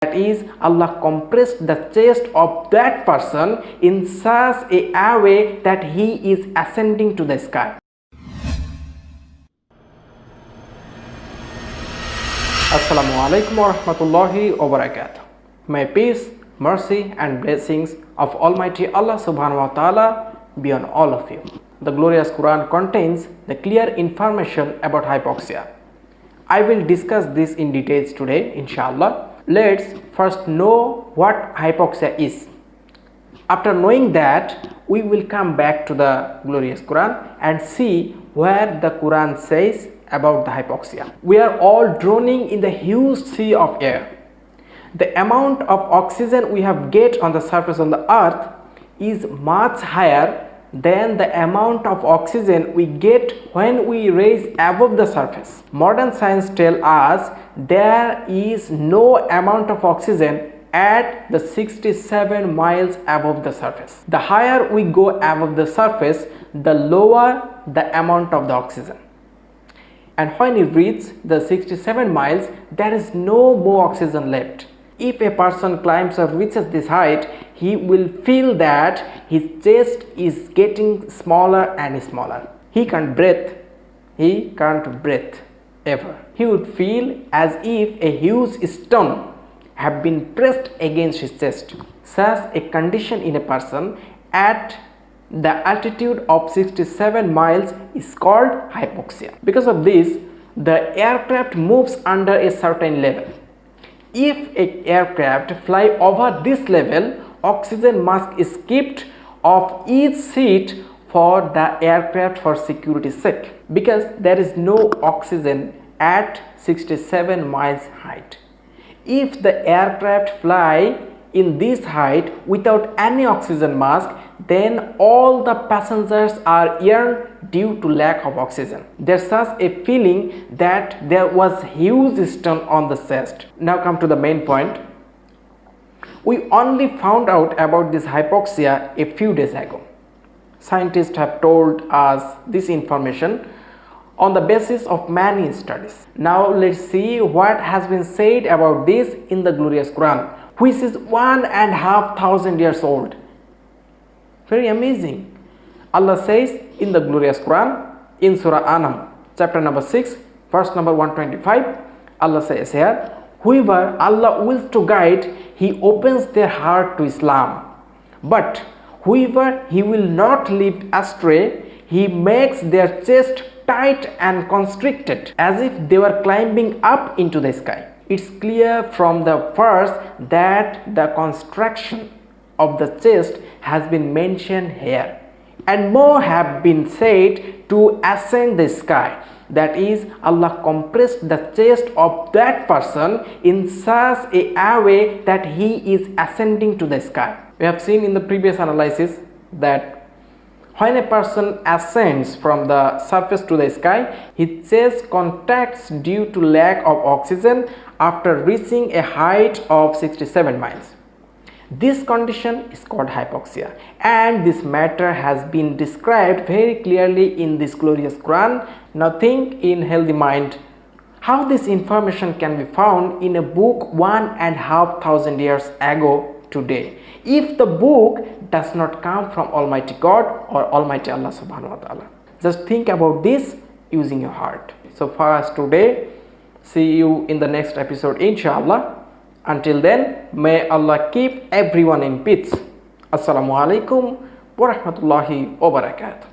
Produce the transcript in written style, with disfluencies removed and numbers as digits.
That is, Allah compressed the chest of that person in such a way that he is ascending to the sky. Assalamu alaikum wa rahmatullahi wa barakatuh. May peace, mercy and blessings of Almighty Allah subhanahu wa ta'ala be on all of you. The glorious Quran contains the clear information about hypoxia. I will discuss this in details today, inshallah. Let's first know what hypoxia is. After knowing that, we will come back to the glorious Quran and see where the Quran says about the hypoxia. We are all drowning in the huge sea of air. The amount of oxygen we have get on the surface of the earth is much higher than the amount of oxygen we get when we raise above the surface. Modern science tells us there is no amount of oxygen at the 67 miles above the surface. The higher we go above the surface, the lower the amount of the oxygen. And when we reach the 67 miles, there is no more oxygen left. If a person climbs or reaches this height, he will feel that his chest is getting smaller and smaller. He can't breathe. He can't breathe ever. He would feel as if a huge stone have been pressed against his chest. Such a condition in a person at the altitude of 67 miles is called hypoxia. Because of this, the aircraft moves under a certain level. If an aircraft fly over this level, oxygen mask is kept off each seat for the aircraft for security sake, because there is no oxygen at 67 miles height. If the aircraft fly in this height without any oxygen mask, then all the passengers are ill due to lack of oxygen. There's such a feeling that there was huge stone on the chest. Now come to the main point. We only found out about this hypoxia a few days ago. Scientists have told us this information on the basis of many studies. Now let's see what has been said about this in the glorious Quran, which is 1,500 years old. Very amazing. Allah says in the glorious Quran, in Surah Anam, chapter number 6, verse number 125, Allah says here, whoever Allah wills to guide, He opens their heart to Islam. But whoever He will not lead astray, He makes their chest tight and constricted, as if they were climbing up into the sky. It's clear from the verse that the construction of the chest has been mentioned here, and more have been said to ascend the sky. That is, Allah compressed the chest of that person in such a way that he is ascending to the sky. We have seen in the previous analysis that when a person ascends from the surface to the sky, his chest contracts due to lack of oxygen after reaching a height of 67 miles. This condition is called hypoxia, and this matter has been described very clearly in this glorious Quran. Now think in healthy mind how this information can be found in a book 1,500 years ago today, if the book does not come from Almighty God or Almighty Allah subhanahu wa ta'ala. Just think about this using your heart. So far as today, see you in the next episode, inshallah. Until then, may Allah keep everyone in peace. Assalamu alaikum wa rahmatullahi wa barakatuh.